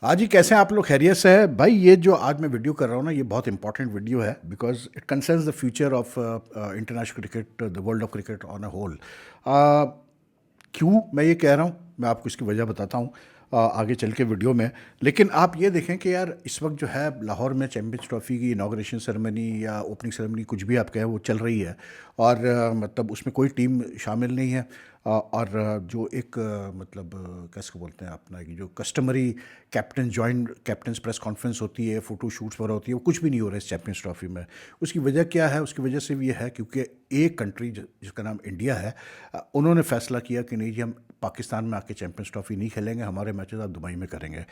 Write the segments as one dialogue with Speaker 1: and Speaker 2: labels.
Speaker 1: हाँ जी, कैसे हैं आप लोग? खैरियत से है भाई। ये जो आज मैं वीडियो कर रहा हूँ ना, ये बहुत इंपॉर्टेंट वीडियो है because it concerns the future of international cricket, the world of cricket on a whole. क्यों मैं ये कह रहा हूँ, मैं आपको इसकी वजह बताता हूँ आगे चल के वीडियो में। लेकिन आप ये देखें कि यार इस वक्त जो है लाहौर में चैम्पियंस ट्रॉफी की इनाग्रेशन सेरेमनी या ओपनिंग सेरेमनी, कुछ भी आप कहें, वो चल रही है। और मतलब उसमें कोई टीम शामिल नहीं है। और जो एक मतलब कैसे बोलते हैं अपना, कि जो customary captain joint captains press conference होती है, फ़ोटो शूट्स वगैरह होती है, वो कुछ भी नहीं हो रहा है इस चैम्पियंस ट्रॉफी में। उसकी वजह क्या है? उसकी वजह से ये है क्योंकि एक कंट्री जिसका नाम इंडिया है, उन्होंने फैसला किया कि नहीं जी, हम पाकिस्तान में आके चैम्पियंस ट्रॉफी नहीं खेलेंगे, हमारे मैचेस आप दुबई में करेंगे।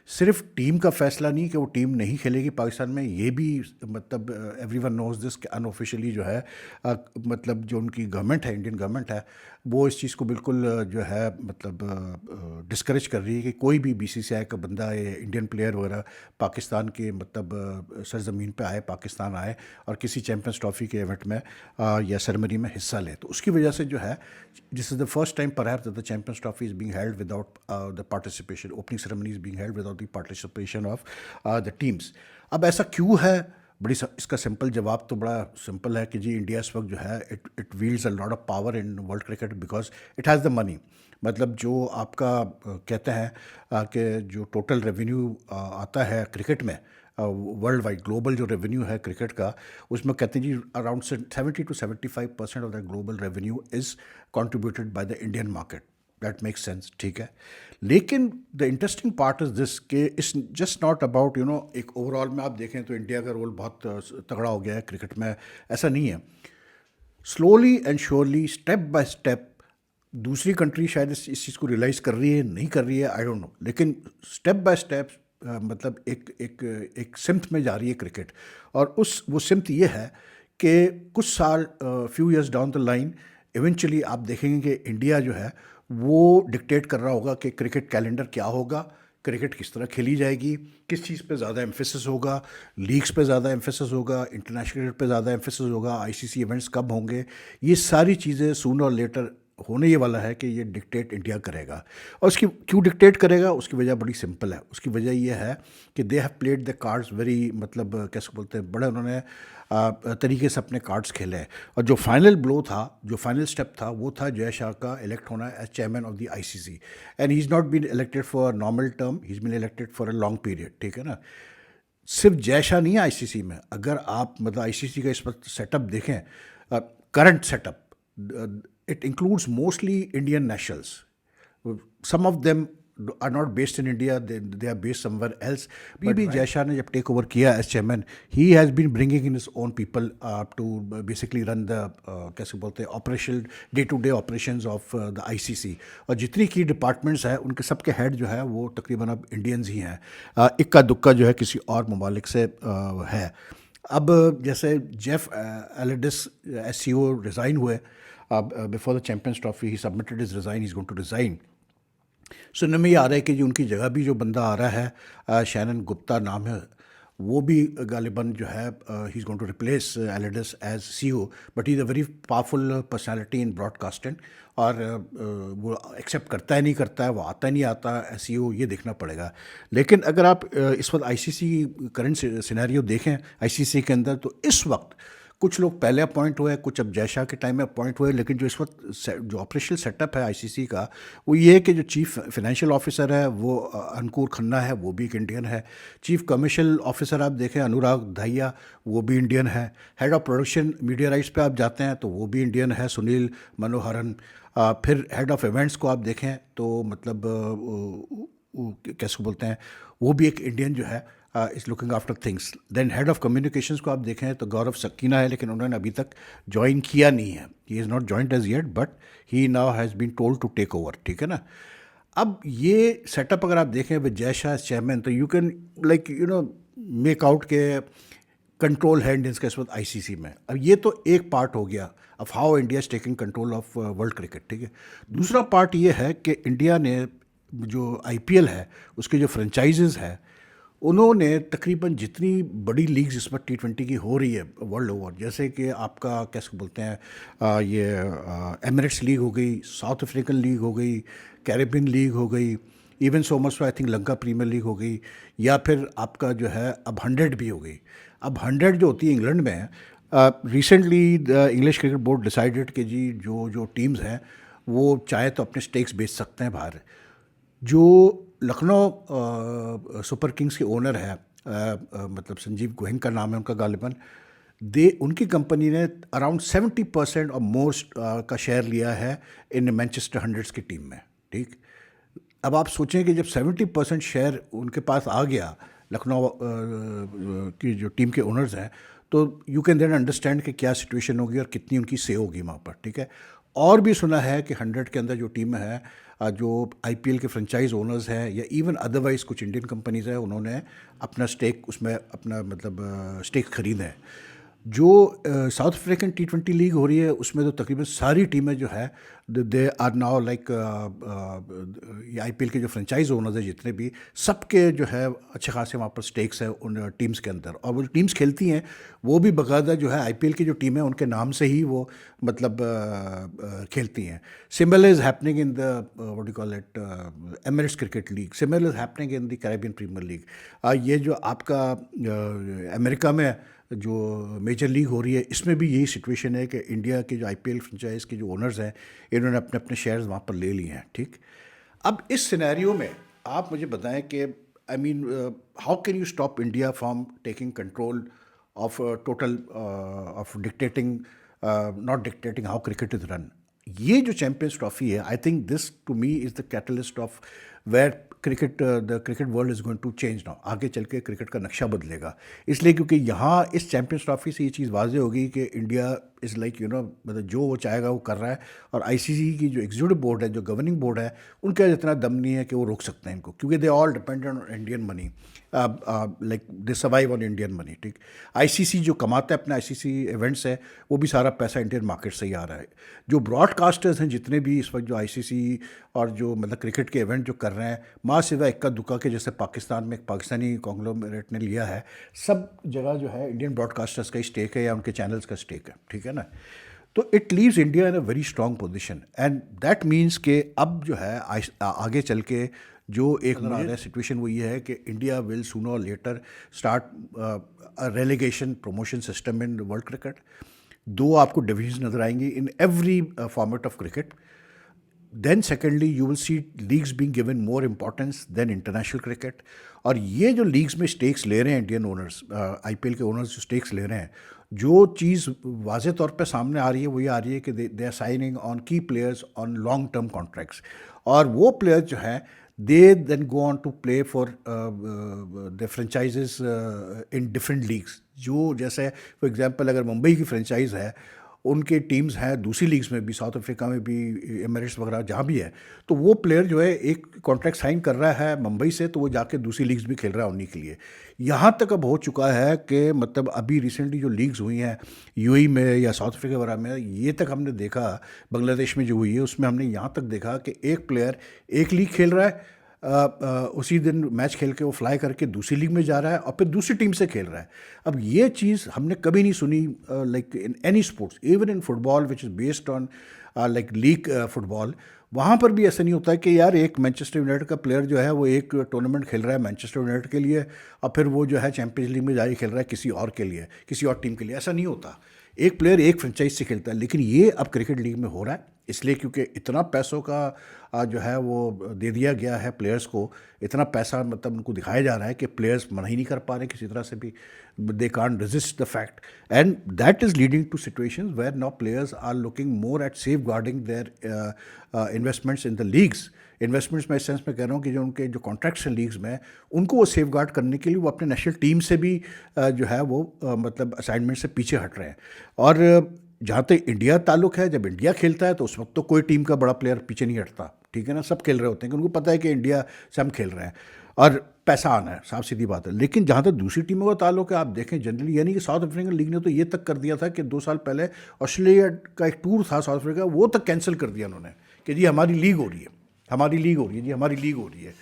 Speaker 1: सिर्फ टीम का फैसला नहीं कि वो टीम नहीं खेलेगी पाकिस्तान में, ये भी मतलब एवरीवन नोज दिस कि अनऑफिशियली जो है मतलब जो उनकी गवर्नमेंट है, इंडियन गवर्नमेंट है, वो इस चीज़ को बिल्कुल जो है मतलब डिस्करेज कर रही है कि कोई भी बीसीसीआई का बंदा या इंडियन प्लेयर वगैरह पाकिस्तान के मतलब सरजमीन पे आए, पाकिस्तान आए और किसी चैम्पियंस ट्रॉफी के इवेंट में या सेरेमनी में हिस्सा ले। तो उसकी वजह से जो है, this is the first time perhaps that the Champions trophy is being held without the participation, opening ceremony is being held without the participation of the teams. अब ऐसा क्यों है? इसका सिंपल जवाब तो बड़ा सिंपल है कि जी, इंडिया इस वक्त जो है, it wheels a lot of power in world cricket because it has the money. मतलब जो आपका कहते हैं कि जो टोटल रेवेन्यू आता है क्रिकेट में, वर्ल्ड वाइड ग्लोबल जो रेवेन्यू है क्रिकेट का, उसमें कहते हैं जी around 70 to 75% of the global revenue is contributed by the Indian market. That makes sense, ठीक है। लेकिन the interesting part is this के इट्स जस्ट नॉट अबाउट एक ओवरऑल में आप देखें तो इंडिया का रोल बहुत तगड़ा हो गया है क्रिकेट में, ऐसा नहीं है। Slowly and surely, step by step, दूसरी कंट्री शायद इस चीज़ को रियलाइज़ कर रही है, नहीं कर रही है, आई डोंट नो, लेकिन स्टेप बाय स्टेप मतलब एक सिमत में जा रही है क्रिकेट। और वो सिमत ये है कि कुछ साल, few years down the line, eventually आप देखेंगे कि इंडिया जो है वो डिक्टेट कर रहा होगा कि क्रिकेट कैलेंडर क्या होगा, क्रिकेट किस तरह खेली जाएगी, किस चीज़ पे ज़्यादा एम्फेसिस होगा, लीग्स पे ज़्यादा एम्फेसिस होगा, इंटरनेशनल क्रिकेट पे ज़्यादा एम्फेसिस होगा, आईसीसी इवेंट्स कब होंगे। ये सारी चीज़ें सूनर और लेटर होने ये वाला है कि ये डिक्टेट इंडिया करेगा। और उसकी क्यों डिक्टेट करेगा? उसकी वजह बड़ी सिंपल है। उसकी वजह ये है कि they have played the cards very, मतलब कैसे बोलते हैं, बड़े उन्होंने तरीके से अपने कार्ड्स खेले हैं। और जो फाइनल ब्लो था, जो फाइनल स्टेप था, वो था जय शाह का इलेक्ट होना as chairman of the ICC. And he is not been elected for normal term, he is been elected for a long period, ठीक है ना। सिर्फ जय शाह नहीं है आईसीसी में। अगर आप मतलब आईसीसी का इस वक्त सेटअप देखें, current setup, it includes mostly Indian nationals. some of them are not based in India, they are based somewhere else. भी जय शाह ने जब टेक ओवर किया as chairman, he has been bringing in his own people to basically run the कैसे बोलते हैं operation, day to day operations of the ICC. और जितनी की डिपार्टमेंट्स हैं उनके सबके हेड जो है वो तकरीबन अब इंडियंस ही हैं। इक्का दुक्का जो है किसी और ममालिक से है। अब जैसे Jeff Allardice S C O resign हुए before the Champions Trophy, he submitted is resign, he is going to resign. सुनने में ये आ रहा है कि जी उनकी जगह भी जो बंदा आ रहा है, शैनन गुप्ता नाम है, वो भी गालिबन जो है, he is going to replace Allardice as CEO. But he is a very powerful personality in broadcasting. और वो एक्सेप्ट करता है नहीं करता है, वो आता है नहीं आता सीईओ, ये देखना पड़ेगा। लेकिन अगर आप इस वक्त आईसीसी करंट सिनेरियो देखें आईसीसी के अंदर, तो इस वक्त कुछ लोग पहले अपॉइंट हुए, कुछ अब जय शाह के टाइम में अपॉइंट हुए, लेकिन जो इस वक्त जो ऑपरेशनल सेटअप है आईसीसी का, वो ये है कि जो चीफ फाइनेंशियल ऑफिसर है वो अंकुर खन्ना है, वो भी एक इंडियन है। चीफ कमर्शियल ऑफिसर आप देखें अनुराग धाइया, वो भी इंडियन है। Head of production media rights पे आप जाते हैं तो वो भी इंडियन है, सुनील मनोहरन। फिर हेड ऑफ इवेंट्स को आप देखें तो मतलब कैसे बोलते हैं, वो भी एक इंडियन जो है, is looking after things. Then head of communications को आप देखें तो गौरव सक्कीना है, लेकिन उन्होंने अभी तक ज्वाइन किया नहीं है। He is not joined as yet, but he now has been told to take over, ठीक है ना। अब ये सेटअप अगर आप देखें विद जय शाह चेयरमैन, तो you can like make out के कंट्रोल है इंडियंस का इस वक्त आईसीसी में। अब ये तो एक पार्ट हो गया of how India is taking control of world cricket, ठीक है। दूसरा पार्ट ये है कि इंडिया ने जो आईपीएल है उसके जो फ्रेंचाइजेज है, उन्होंने तकरीबन जितनी बड़ी लीग्स इस वक्त टी20 की हो रही है वर्ल्ड ओवर, जैसे कि आपका कैसे बोलते हैं, ये एमिरेट्स लीग हो गई, साउथ अफ्रीकन लीग हो गई, कैरेबियन लीग हो गई, even so much I think Lanka Premier League हो गई, या फिर आपका जो है अब 100 भी हो गई। अब 100 जो होती है इंग्लैंड में, recently the English cricket board decided कि जी जो जो टीम्स हैं वो चाहे तो अपने स्टेक्स बेच सकते हैं बाहर। जो लखनऊ सुपर किंग्स के ओनर है, मतलब संजीव गोहिन का नाम है उनका गालिबन, दे उनकी कंपनी ने अराउंड 70% और मोर का शेयर लिया है इन मैनचेस्टर हंड्रेड्स की टीम में। ठीक, अब आप सोचें कि जब 70% शेयर उनके पास आ गया लखनऊ की जो टीम के ओनर्स हैं, तो यू कैन देन अंडरस्टैंड कि क्या सिचुएशन होगी और कितनी उनकी से होगी वहाँ पर। ठीक है, और भी सुना है कि 100 के अंदर जो टीम है, जो आईपीएल के फ्रेंचाइज ओनर्स हैं या इवन अदरवाइज कुछ इंडियन कंपनीज हैं, उन्होंने अपना स्टेक उसमें अपना मतलब स्टेक खरीदा है। जो साउथ अफ्रीकन T20 लीग हो रही है उसमें तो तकरीबन सारी टीमें जो है दे आर नाउ लाइक, ये आईपीएल के जो फ्रेंचाइज ओनर्स हैं जितने भी, सबके जो है अच्छे खासे वहाँ पर स्टेक्स हैं उन टीम्स के अंदर। और वो जो टीम्स खेलती हैं वो भी बाकायदा जो है आईपीएल की जो टीम है उनके नाम से ही वो मतलब खेलती हैं। Similar is happening in the what do call it Emirates cricket league, similar is happening in the Caribbean Premier League. ये जो आपका अमेरिका में जो मेजर लीग हो रही है इसमें भी यही सिचुएशन है कि इंडिया के जो आईपीएल फ्रेंचाइज के जो ओनर्स हैं इन्होंने अपने अपने शेयर्स वहाँ पर ले लिए हैं। ठीक, अब इस सिनेरियो में आप मुझे बताएं कि I mean how can you stop India from taking control of total of dictating, not dictating how cricket is run. ये जो चैंपियंस ट्रॉफी है, I think this to me is the catalyst of where the cricket world is going to change now. आगे चल के cricket का नक्शा बदलेगा, इसलिए क्योंकि यहाँ इस चैंपियंस ट्रॉफी से ये चीज़ वाज़ेह होगी कि India is like you know, मतलब जो वो चाहेगा वो कर रहा है। और आईसीसी की जो एग्जीक्यूटिव बोर्ड है, जो गवर्निंग बोर्ड है, उनका इतना दम नहीं है कि वो रोक सकते हैं इनको, क्योंकि they all dependent on Indian money, like they survive on Indian money. ठीक, आईसीसी जो कमाता है अपने आईसीसी इवेंट्स है वो भी सारा पैसा इंडियन मार्केट से ही आ रहा है। जो ब्रॉडकास्टर्स हैं जितने भी इस वक्त जो आईसीसी और जो मतलब क्रिकेट के इवेंट जो कर रहे हैं, माँ सिवा इक्का दुक्का के, जैसे पाकिस्तान में एक पाकिस्तानी कॉन्ग्लोमरेट ने लिया है, सब जगह जो है इंडियन ब्रॉडकास्टर्स का ही स्टेक है या उनके चैनल्स का स्टेक है। ठीक है ना, तो it leaves India in a very strong position and that means के अब जो है आगे चल के जो एक नज़र आ रहा है सिचुएशन वो ये है कि इंडिया विल सूनर और later start relegation promotion system in world cricket. दो आपको डिवीजन नज़र आएंगी in every format of cricket. Then secondly you will see leagues being given more importance than international cricket. और ये जो लीग्स में stakes ले रहे हैं इंडियन ओनर्स, आईपीएल के ओनर्स जो स्टेक्स ले रहे हैं, जो चीज़ वाज़े तौर पे सामने आ रही है वो ये आ रही है कि they are signing on key players on long term contracts. और वो प्लेयर्स जो हैं they then go on to play for the franchises in different leagues. जो जैसे फॉर एग्जांपल अगर मुंबई की फ्रेंचाइज है, उनके टीम्स हैं दूसरी लीग्स में भी, साउथ अफ्रीका में भी, एमिरेट्स वगैरह जहाँ भी है, तो वो प्लेयर जो है एक कॉन्ट्रैक्ट साइन कर रहा है मुंबई से, तो वो जाके दूसरी लीग्स भी खेल रहा है उन्हीं के लिए। यहाँ तक अब हो चुका है कि मतलब अभी रिसेंटली जो लीग्स हुई हैं यूएई में या साउथ अफ्रीका वगैरह में, ये तक हमने देखा, बांग्लादेश में जो हुई है उसमें हमने यहाँ तक देखा कि एक प्लेयर एक लीग खेल रहा है, उसी दिन मैच खेल के वो फ्लाई करके दूसरी लीग में जा रहा है और फिर दूसरी टीम से खेल रहा है। अब ये चीज़ हमने कभी नहीं सुनी like in any sports, even in football which is based on like league football. वहाँ पर भी ऐसा नहीं होता है कि यार एक मैनचेस्टर यूनाइटेड का प्लेयर जो है वो एक टूर्नामेंट खेल रहा है मैनचेस्टर यूनाइटेड के लिए और फिर वो जो है चैंपियंस लीग में जाके खेल रहा है किसी और के लिए, किसी और टीम के लिए। ऐसा नहीं होता, एक प्लेयर एक फ्रेंचाइज से खेलता है। लेकिन ये अब क्रिकेट लीग में हो रहा है, इसलिए क्योंकि इतना पैसों का जो है वो दे दिया गया है प्लेयर्स को, इतना पैसा मतलब उनको दिखाया जा रहा है कि प्लेयर्स मना ही नहीं कर पा रहे किसी तरह से भी, they can't resist the fact and that is leading to situations where now players are looking more at safeguarding their investments in the leagues. Investments में इस सेंस में कह रहा हूँ कि जो उनके जो कॉन्ट्रैक्ट्स हैं लीग्स में, उनको वो सेफ गार्ड करने के लिए वो अपने नेशनल टीम से भी जो है वो मतलब असाइनमेंट से पीछे हट रहे हैं। और जहाँ तक इंडिया ताल्लुक है, जब इंडिया खेलता है तो उस वक्त तो कोई टीम का बड़ा प्लेयर पीछे नहीं हटता, ठीक है ना, सब खेल रहे होते हैं कि उनको पता है कि इंडिया से हम खेल रहे हैं और पैसा आना है, साफ सीधी बात है। लेकिन जहाँ तक दूसरी टीमों का ताल्लुक है, आप देखें जनरली, यानी कि साउथ अफ्रीकन लीग ने तो ये तक कर दिया था कि 2 साल पहले ऑस्ट्रेलिया का एक टूर था साउथ अफ्रीका, वो तक कैंसिल कर दिया उन्होंने कि जी हमारी लीग हो रही है, हमारी लीग हो रही है जी, हमारी लीग हो रही है।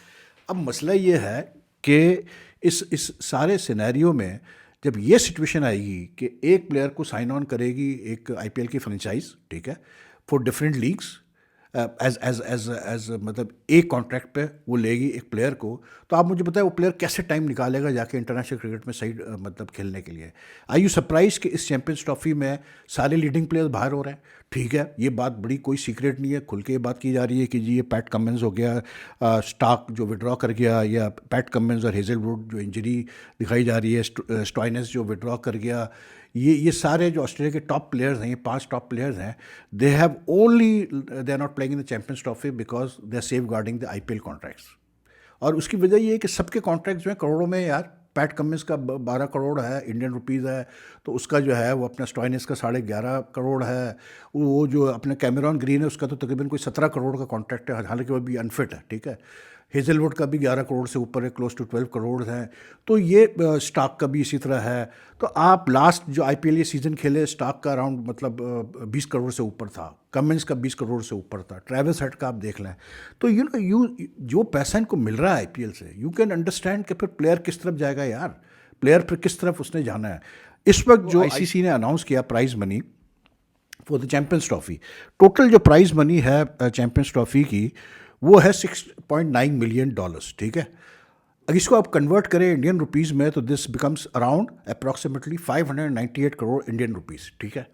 Speaker 1: अब मसला ये है कि इस सारे सिनेरियो में जब ये सिचुएशन आएगी कि एक प्लेयर को साइन ऑन करेगी एक आईपीएल की फ्रेंचाइज, ठीक है, for different leagues, as as as as मतलब एक कॉन्ट्रैक्ट पे वो लेगी एक प्लेयर को, तो आप मुझे बताएं वो प्लेयर कैसे टाइम निकालेगा जाके इंटरनेशनल क्रिकेट में सही मतलब खेलने के लिए। आई यू सरप्राइज कि इस चैंपियंस ट्रॉफी में सारे लीडिंग प्लेयर्स बाहर हो रहे हैं। ठीक है, ये बात बड़ी कोई सीक्रेट नहीं है, खुल के ये बात की जा रही है कि जी ये पैट कमिंस हो गया, स्टार्क जो विड्रॉ कर गया, या पैट कमिंस और हेजलवुड जो इंजरी दिखाई जा रही है, स्टॉइनस जो विड्रॉ कर गया, ये सारे जो ऑस्ट्रेलिया के टॉप प्लेयर्स हैं, ये 5 टॉप प्लेयर्स हैं, they have only they are not playing in the Champions Trophy because they are safeguarding the IPL contracts. और उसकी वजह ये है कि सबके कॉन्ट्रैक्ट जो है करोड़ों में यार। पैट कमिंस का 12 करोड़ है इंडियन रुपीज़ है, तो उसका जो है वो अपना स्टॉइनिस का 11.5 करोड़ है। वो जो अपने कैमेरॉन ग्रीन है उसका तो तकरीबन कोई 17 करोड़ का कॉन्ट्रैक्ट है, हालांकि वो भी अनफिट है, ठीक है। हेजलवुड का भी 11 करोड़ से ऊपर है, क्लोज टू 12 करोड़ हैं। तो ये स्टार्क का भी इसी तरह है। तो आप लास्ट जो IPL ये सीज़न खेले, स्टार्क का अराउंड मतलब 20 करोड़ से ऊपर था, कमिंस का 20 करोड़ से ऊपर था, ट्रेविस हेड का आप देख लें। तो यू जो पैसा इनको मिल रहा है IPL से, यू कैन अंडरस्टैंड कि फिर प्लेयर किस तरफ जाएगा यार, प्लेयर फिर किस तरफ उसने जाना है। इस वक्त जो ICC ने अनाउंस किया prize money for the Champions Trophy, total जो प्राइज़ मनी है चैम्पियंस ट्रॉफी की वो है $6.9 मिलियन, ठीक है। अगर इसको आप कन्वर्ट करें इंडियन रुपीज़ में तो this becomes around approximately 598 crore Indian rupees, ठीक है।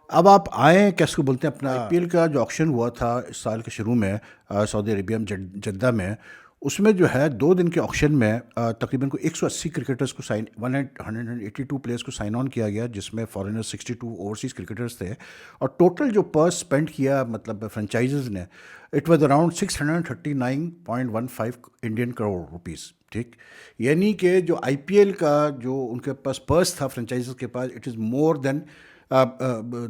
Speaker 1: अब आप आए कैसे बोलते हैं अपना IPL का जो ऑक्शन हुआ था इस साल के शुरू में सऊदी अरेबिया में जद्दा में, उसमें जो है 2 दिन के ऑक्शन में तकरीबन को 180 क्रिकेटर्स को 182 प्लेयर्स को साइन ऑन किया गया, जिसमें फॉरेनर्स 62 ओवरसीज़ क्रिकेटर्स थे। और टोटल जो पर्स स्पेंड किया मतलब फ्रेंचाइजेज ने, it was around 639.15 Indian crore rupees, ठीक। यानी कि जो IPL का जो उनके पास पर्स था फ्रेंचाइजेज के पास, it is more than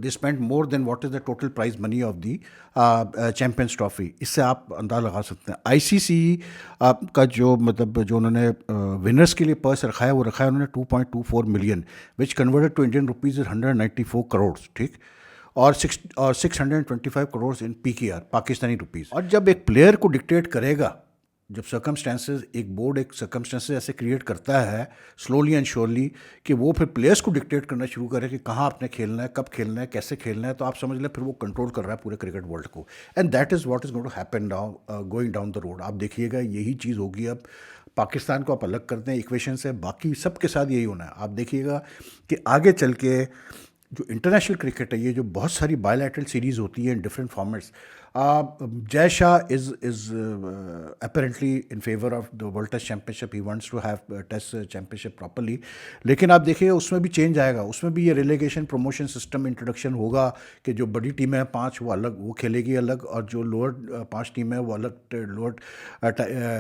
Speaker 1: they spent more than what is the total prize money of the champions trophy. इससे आप अंदाज़ा लगा सकते हैं ICC का जो मतलब जो उन्होंने विनर्स के लिए पर्स रखा है वो रखा है उन्होंने 2.24 million, which converted to Indian rupees 194 crore, ठीक। और 625 crore in PKR Pakistani rupees. और जब एक प्लेयर को डिक्टेट करेगा, जब सर्कमस्टेंसेस एक बोर्ड एक सर्कमस्टेंसेस ऐसे क्रिएट करता है स्लोली एंड श्योरली कि वो फिर प्लेयर्स को डिक्टेट करना शुरू करे कि कहाँ आपने खेलना है, कब खेलना है, कैसे खेलना है, तो आप समझ लें फिर वो कंट्रोल कर रहा है पूरे क्रिकेट वर्ल्ड को। And that is what is going to happen now going down the road. आप देखिएगा यही चीज़ होगी। अब पाकिस्तान को आप अलग करते हैं इक्वेशन से, बाकी सबके साथ यही होना है। आप देखिएगा कि आगे चल के जो इंटरनेशनल क्रिकेट है, ये जो बहुत सारी बायलैटरल सीरीज़ होती है इन different formats, Jay Shah is apparently in favour of the World Test Championship, he wants to have Test Championship properly. लेकिन आप देखिए उसमें भी चेंज आएगा, उसमें भी ये रिलेगेशन प्रमोशन सिस्टम इंट्रोडक्शन होगा कि जो बड़ी टीमें हैं 5 वो अलग वो खेलेगी अलग, और जो लोअर 5 टीमें हैं वो अलग, लोअर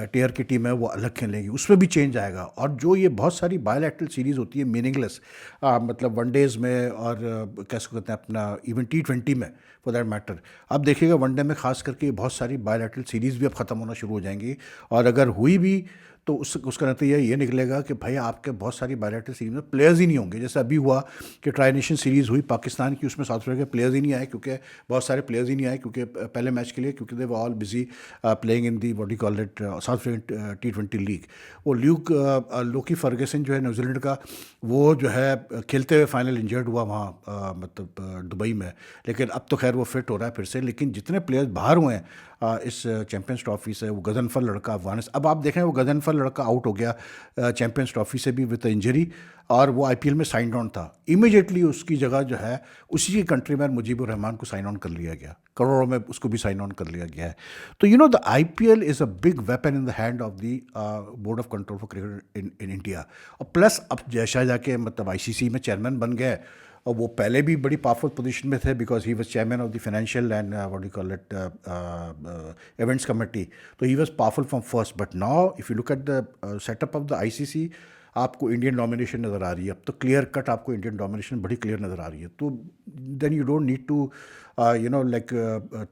Speaker 1: टियर की टीम है वो अलग खेलेगी, उसमें भी चेंज आएगा। और जो ये बहुत सारी बायलैटरल सीरीज़ होती है मीनिंगलेस, मतलब वनडेज़ में और कैसे कहते हैं अपना इवन T20 में फॉर दैट मैटर, अब देखिएगा वनडे में खास करके बहुत सारी बायलैटरल सीरीज़ भी अब ख़त्म होना शुरू हो जाएंगी। और अगर हुई भी तो उसका नतीजा ये निकलेगा कि भाई आपके बहुत सारी बायलैटरल सीरीज में प्लेयर्स ही नहीं होंगे। जैसे अभी हुआ कि ट्राई नेशन सीरीज़ हुई पाकिस्तान की, उसमें साउथ अफ्रीका के प्लेयर्स ही नहीं आए, क्योंकि बहुत सारे प्लेयर्स ही नहीं आए क्योंकि पहले मैच के लिए, क्योंकि they were all busy playing in the what you call it South African T20 league. वो लोकी फर्गसन जो है न्यूजीलैंड का, वो जो है खेलते हुए फाइनल इंजर्ड हुआ वहाँ मतलब दुबई में, लेकिन अब तो खैर वो फिट हो रहा है फिर से। लेकिन जितने प्लेयर्स बाहर हुए हैं इस चैम्पियंस ट्रॉफी से, वो गजनफर लड़का अफगानिस्तान, अब आप देखें वो गजनफर लड़का आउट हो गया चैम्पियंस ट्रॉफी से भी विद इंजरी, और वो IPL में साइन ऑन था। इमीडिएटली उसकी जगह जो है उसी की कंट्री में मुजीबुर रहमान को साइन ऑन कर लिया गया, करोड़ों में उसको भी साइन ऑन कर लिया गया है। तो you know the IPL is a big weapon in the hand of the board of control for cricket in India. और प्लस अब जयशाह जाके मतलब ICC में चेयरमैन बन गए, और वो पहले भी बड़ी पावरफुल पोजीशन में थे because he was chairman of the financial and what do call it events committee, तो he was powerful from first. But now if you look at the setup of the ICC, आपको Indian domination नज़र आ रही है। अब तो clear cut आपको Indian domination बड़ी क्लियर नज़र आ रही है। तो then you don't need to you know like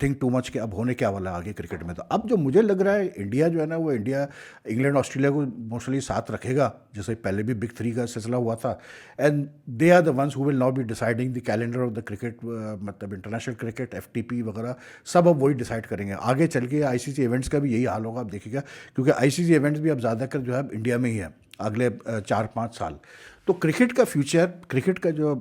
Speaker 1: think too much कि अब होने क्या वाला है आगे क्रिकेट में। तो अब जो मुझे लग रहा है इंडिया जो है ना, वो इंडिया इंग्लैंड ऑस्ट्रेलिया को मोस्टली साथ रखेगा, जैसे पहले भी बिग 3 का सिलसिला हुआ था। And they are the ones who will now be deciding the calendar of the cricket, मतलब इंटरनेशनल क्रिकेट FTP वगैरह सब अब वही डिसाइड करेंगे। आगे चल के ICC इवेंट्स का भी यही हाल होगा, आप देखिएगा, क्योंकि ICC इवेंट्स भी अब ज़्यादातर जो है इंडिया में ही है। अगले 4-5 साल। तो क्रिकेट का फ्यूचर, क्रिकेट का जो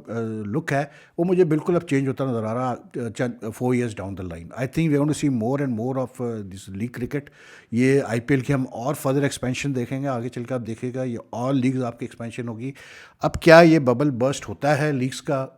Speaker 1: लुक है वो मुझे बिल्कुल अब चेंज होता नज़र आ रहा 4 years down the line. I think we want to see more and more of this league cricket. ये आईपीएल की हम और फर्दर एक्सपेंशन देखेंगे आगे चल के, आप देखेगा ये और लीग्स आपकी एक्सपेंशन होगी। अब क्या ये बबल बर्स्ट होता है लीग्स का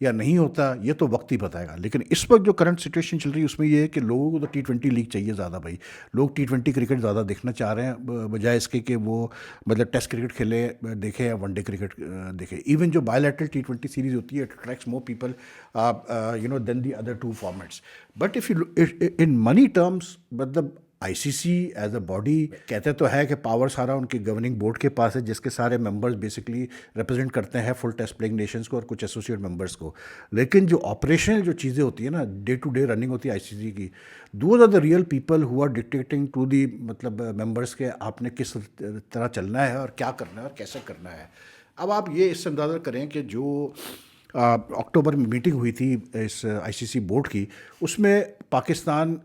Speaker 1: या नहीं होता, ये तो वक्त ही बताएगा। लेकिन इस वक्त जो करंट सिचुएशन चल रही है उसमें ये है कि लोगों को तो T20 लीग चाहिए ज़्यादा भाई। लोग T20 क्रिकेट ज़्यादा देखना चाह रहे हैं बजाय इसके कि वो मतलब टेस्ट क्रिकेट खेले देखें या वनडे क्रिकेट देखें। इवन जो बायलैटरल T20 सीरीज होती है, it attracts more people than the other 2 formats. But if you in money terms, मतलब आईसीसी एज अ बॉडी कहते तो है कि पावर सारा उनके गवर्निंग बोर्ड के पास है, जिसके सारे मेंबर्स बेसिकली रिप्रेजेंट करते हैं फुल टेस्ट प्लेइंग नेशंस को और कुछ एसोसिएट मेंबर्स को। लेकिन जो ऑपरेशनल जो चीज़ें होती है ना, डे टू डे रनिंग होती है आईसीसी की, those are the real people who are dictating to the मतलब मेंबर्स के आपने किस तरह चलना है और क्या करना है और कैसे करना है। अब आप ये इससे अंदाज़ा करें कि जो अक्टूबर में मीटिंग हुई थी इस आईसीसी बोर्ड की, उसमें पाकिस्तान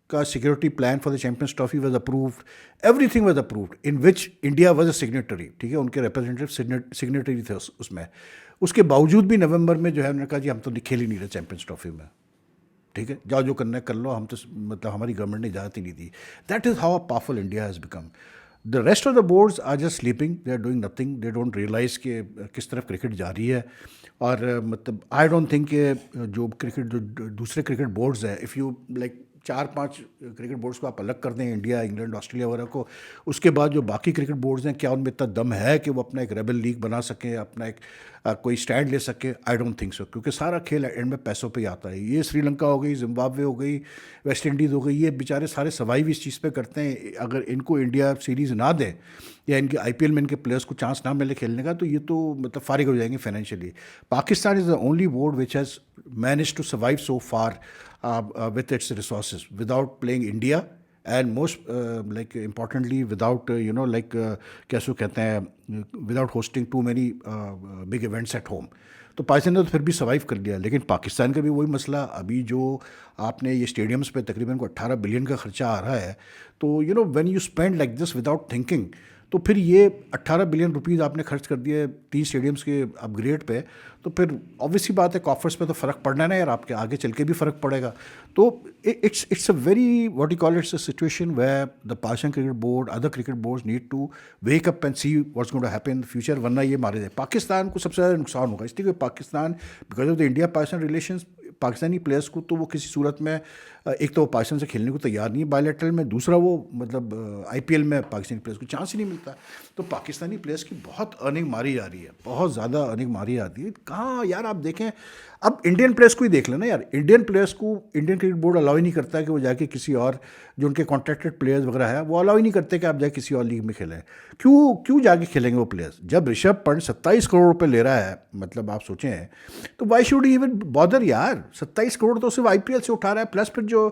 Speaker 1: का security plan for the Champions trophy was approved, everything was approved in which India was a signatory. ठीक है, उनके रिप्रेजेंटेटिव सिग्नेटरी थे उसमें। उसके बावजूद भी नवंबर में जो है उन्होंने कहा जी हम तो खेल ही नहीं रहे चैंपियंस ट्रॉफी में, ठीक है, जाओ जो करना है कर लो, हम तो मतलब हमारी गवर्नमेंट ने इजाज़त ही नहीं दी। That is how powerful India has become. The rest of the boards are just sleeping, they are doing nothing, they don't realize कि किस तरफ क्रिकेट जा रही है। और मतलब आई डोंट थिंक कि जो क्रिकेट जो दूसरे क्रिकेट बोर्ड्स हैं, if you like 4-5 cricket boards को आप अलग कर दें, इंडिया, इंग्लैंड, ऑस्ट्रेलिया वगैरह को, उसके बाद जो बाकी क्रिकेट बोर्ड्स हैं क्या उनमें इतना दम है कि वो अपना एक रेबल लीग बना सकें, अपना एक कोई स्टैंड ले सके? आई डोंट थिंक सो, क्योंकि सारा खेल एंड में पैसों पे ही आता है। ये श्रीलंका हो गई, जिम्बाब्वे हो गई, वेस्ट इंडीज़ हो गई, ये बेचारे सारे सर्वाइव इस चीज़ पे करते हैं। अगर इनको इंडिया सीरीज़ ना दें या इनके आईपीएल में इनके प्लेयर्स को चांस ना मिले खेलने का, तो ये तो मतलब फारिग हो जाएंगे financially. Pakistan is the only board which has manage to survive so far with its resources without playing India, and most like importantly without कैसे कहते हैं, without hosting too many big events at home। तो पाकिस्तान ने तो फिर भी survive कर लिया। लेकिन पाकिस्तान का भी वही मसला, अभी जो आपने ये स्टेडियम्स पे तकरीबन को 18 बिलियन का खर्चा आ रहा है, तो when you spend like this without thinking, तो फिर ये 18 बिलियन रुपीज़ आपने खर्च कर दिए 3 स्टेडियम्स के अपग्रेड पे, तो फिर ऑब्वियसली बात है कॉफर्स पे तो फ़र्क पड़ना है ना यार, आपके आगे चल के भी फ़र्क पड़ेगा। तो it's a very what you call it's a situation where the Pakistan cricket board, other cricket boards need to wake up and see what's going to happen in the future, वरना ये मारे जाए। पाकिस्तान को सबसे ज़्यादा नुकसान होगा, इसलिए Pakistan because of the India Pakistan relations, Pakistani players को तो वो किसी सूरत में एक तो वो पाकिस्तान से खेलने को तैयार नहीं है बायलैटरल में, दूसरा वो मतलब आईपीएल में पाकिस्तानी प्लेयर्स को चांस ही नहीं मिलता। तो पाकिस्तानी प्लेयर्स की बहुत अर्निंग मारी जा रही है, बहुत ज़्यादा अर्निंग मारी जाती है। कहाँ यार आप देखें, अब इंडियन प्लेयर्स को ही देख लेना यार, इंडियन प्लेयर्स को इंडियन क्रिकेट बोर्ड अलाउ ही नहीं करता कि वो जाके किसी और जो उनके कॉन्ट्रैक्टेड प्लेयर्स वगैरह है वो अलाउ ही नहीं करते कि आप जाके किसी और लीग में खेलें। क्यों जाके खेलेंगे वो प्लेयर्स? जब ऋषभ पंत 27 करोड़ रुपए ले रहा है, मतलब आप सोचें, तो वाई शुड इवन बॉदर यार? 27 करोड़ तो सिर्फ आईपीएल से उठा रहा है, प्लस फिर जो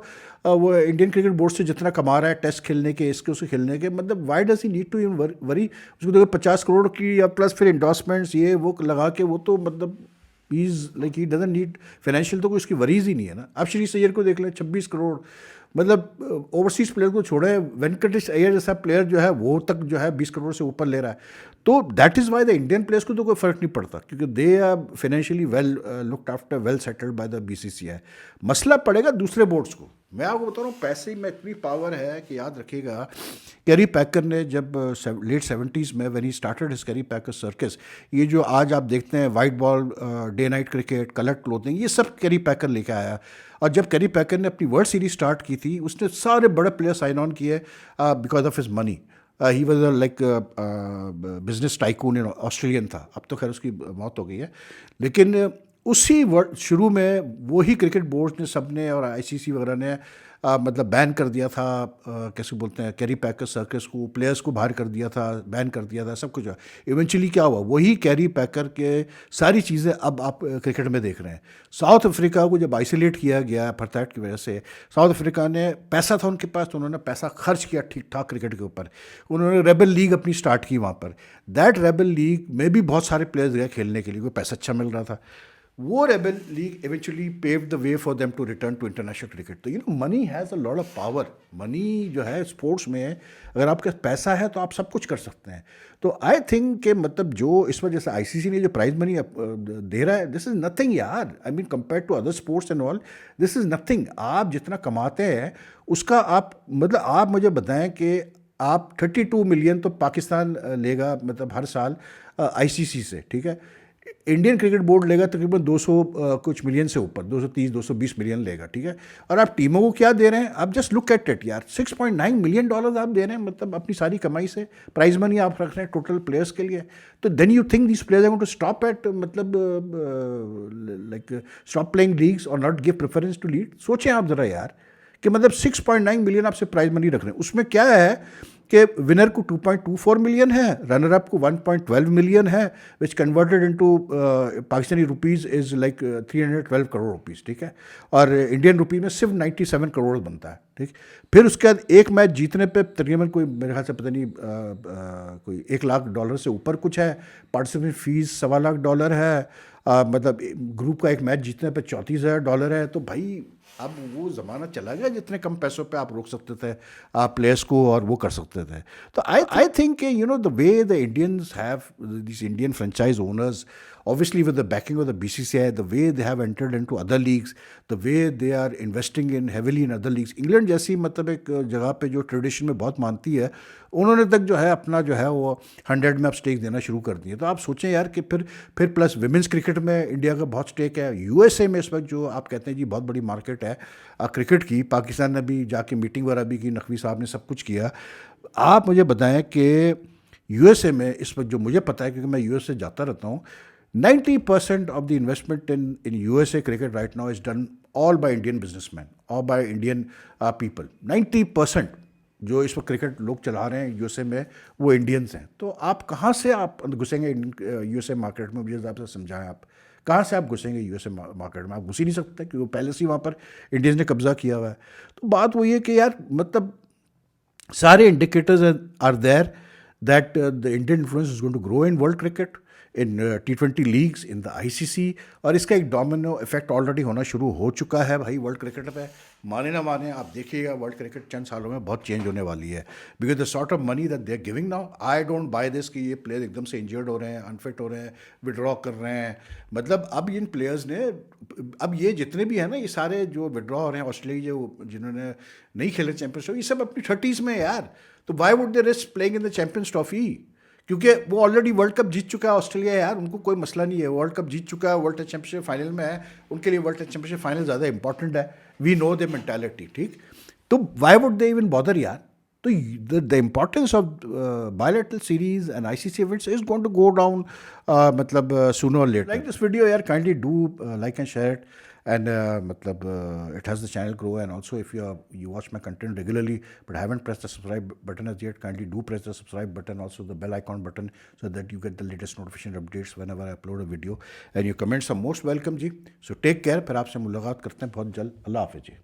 Speaker 1: वो इंडियन क्रिकेट बोर्ड से जितना कमा रहा है टेस्ट खेलने के, इसके उसके खेलने के, मतलब why does he need to even worry? उसको देखो 50 करोड़ की या प्लस फिर इंडोर्समेंट्स ये वो लगा के, वो तो मतलब is like he doesn't need financial, तो कोई उसकी वरीज ही नहीं है ना। अब श्री अय्यर को देख लें, 26 करोड़, मतलब ओवरसीज़ प्लेयर को छोड़े, वेंकटेश अय्यर जैसा प्लेयर जो है वो तक जो है 20 करोड़ से ऊपर ले रहा है। तो that is why the Indian players को तो कोई फ़र्क नहीं पड़ता, क्योंकि they are financially well looked after, well settled by the BCCI. मसला पड़ेगा दूसरे बोर्ड्स को। मैं आपको बता रहा हूँ, पैसे में इतनी पावर है कि याद रखिएगा, कैरी पैकर ने जब लेट 70s में when he started his carry packer circus, ये जो आज आप देखते हैं white ball, day night cricket, colour clothing, ये सब कैरी पैकर लेके आया। और जब कैरी पैकर ने अपनी वर्ल्ड सीरीज स्टार्ट की थी, उसने सारे बड़े प्लेयर साइन ऑन किए because of his money. He was like business tycoon, Australian था, अब तो खैर उसकी मौत हो गई है। लेकिन उसी शुरू में वही क्रिकेट बोर्ड ने सब ने और आईसीसी वगैरह ने मतलब बैन कर दिया था, कैसे बोलते हैं, कैरी पैकर सर्कस को, प्लेयर्स को बाहर कर दिया था, बैन कर दिया था, सब कुछ। इवेंचुअली क्या हुआ, वही कैरी पैकर के सारी चीज़ें अब आप क्रिकेट में देख रहे हैं। साउथ अफ्रीका को जब आइसोलेट किया गया अपार्थाइड की वजह से, साउथ अफ्रीका ने पैसा था उनके पास, तो उन्होंने पैसा खर्च किया ठीक ठाक क्रिकेट के ऊपर। उन्होंने रेबल लीग अपनी स्टार्ट की वहाँ पर। दैट रेबल लीग में भी बहुत सारे प्लेयर्स गए खेलने के लिए, कोई पैसा अच्छा मिल रहा था। वो rebel league eventually paved the way for them to return to international cricket. तो money has a lot of power. Money जो है स्पोर्ट्स में, अगर आपके पास पैसा है तो आप सब कुछ कर सकते हैं. तो आई थिंक कि मतलब जो इस वजह से आईसीसी ने जो प्राइज मनी दे रहा है, दिस इज़ नथिंग यार. I mean compare to other sports and all, this is nothing. आप जितना कमाते हैं उसका आप मतलब आप मुझे बताएं कि आप 32 मिलियन तो पाकिस्तान लेगा मतलब हर साल आईसीसी से, ठीक है. इंडियन क्रिकेट बोर्ड लेगा तकरीबन 200 कुछ मिलियन से ऊपर, 230 220 मिलियन लेगा, ठीक है. और आप टीमों को क्या दे रहे हैं? आप जस्ट लुक एट इट यार, $6.9 मिलियन आप दे रहे हैं मतलब अपनी सारी कमाई से. प्राइज मनी आप रख रहे हैं टोटल प्लेयर्स के लिए. तो then you think this players are going to stop at मतलब लाइक स्टॉप प्लेइंग लीग्स और not give preference to lead? सोचें आप ज़रा यार कि मतलब 6.9 मिलियन आपसे प्राइज मनी रख रहे हैं. उसमें क्या है कि विनर को 2.24 मिलियन है, रनर अप को 1.12 मिलियन है, which converted into Pakistani rupees is like 312 crore rupees, ठीक है. और इंडियन रुपीज़ में सिर्फ 97 करोड़ बनता है, ठीक. फिर उसके बाद एक मैच जीतने पे तकरीबन कोई मेरे ख्याल से पता नहीं कोई $1 लाख से ऊपर कुछ है. पार्टिसिपेंट फीस $1.25 लाख है. मतलब ग्रुप का एक मैच जीतने पे $34,000 है. तो भाई अब वो ज़माना चला गया जितने कम पैसों पे आप रोक सकते थे आप प्लेयर्स को और वो कर सकते थे. तो I think the way the Indians have this Indian franchise owners, obviously with the backing of the BCCI, the way they have entered into other leagues, the way they are investing in heavily in other leagues. England जैसी मतलब एक जगह पे जो tradition में बहुत मानती है, उन्होंने तक जो है अपना जो है वो 100 में अब स्टेक देना शुरू कर दिए. तो आप सोचें यार कि फिर प्लस विमेंस क्रिकेट में इंडिया का बहुत स्टेक है. यूएसए में इस वक्त जो आप कहते हैं जी बहुत बड़ी मार्केट है क्रिकेट की. पाकिस्तान ने भी जाके मीटिंग वगैरह भी की, नकवी साहब ने सब कुछ किया. आप मुझे बताएं कि यूएसए में इस वक्त जो मुझे पता है क्योंकि मैं यूएसए जाता रहता हूँ, 90% of the investment in USA cricket right now is done all by Indian businessmen or by Indian people. 90% जो इस वक्त क्रिकेट लोग चला रहे हैं यूएसए में वो इंडियंस हैं. तो आप कहाँ से आप घुसेंगे यूएसए मार्केट में? मुझे आपसे समझाएं, आप कहाँ से आप घुसेंगे यूएसए मार्केट में? आप घुस ही नहीं सकते क्योंकि वो पहले से ही वहाँ पर इंडियंस ने कब्जा किया हुआ है. तो बात वही है कि यार मतलब सारे indicators are there that the Indian influence is going to grow in world cricket, in T20 leagues, in the ICC. और इसका एक डोमिनो इफेक्ट ऑलरेडी होना शुरू हो चुका है भाई वर्ल्ड क्रिकेट पे. माने ना माने आप देखिएगा वर्ल्ड क्रिकेट चंद सालों में बहुत चेंज होने वाली है. Because the sort of money that they are giving now, I don't buy this कि ये प्लेयर एकदम से इंजर्ड हो रहे हैं, अनफिट हो रहे हैं, विड्रॉ कर रहे हैं. मतलब अब इन प्लेयर्स ने, अब ये जितने भी हैं ना ये सारे जो विड्रॉ हो रहे हैं ऑस्ट्रेलिया जो जिन्होंने नहीं खेले चैंपियंस ट्रॉफी, ये सब अपनी 30s में यार. तो why would they risk playing in the Champions trophy? क्योंकि वो ऑलरेडी वर्ल्ड कप जीत चुका है ऑस्ट्रेलिया यार, उनको कोई मसला नहीं है. वर्ल्ड कप जीत चुका है, वर्ल्ड टेस्ट चैंपियनशिप फाइनल में है, उनके लिए वर्ल्ड टेस्ट चैंपियनशिप फाइनल ज़्यादा इंपॉर्टेंट है. वी नो द मेंटालिटी, ठीक. तो why would they even bother यार? तो the importance of bilateral series and ICC events is going to go down मतलब सूनर और लेटर. लाइक दिस वीडियो यार, kindly do like and share it. And matlab, it has the channel grow, and also if you watch my content regularly but haven't pressed the subscribe button as yet, kindly do press the subscribe button, also the bell icon button, so that you get the latest notification updates whenever I upload a video. And your comments are most welcome जी. So take care. फिर आपसे मुलाकात करते हैं बहुत जल्द. अल्लाह हाफिज़ जी.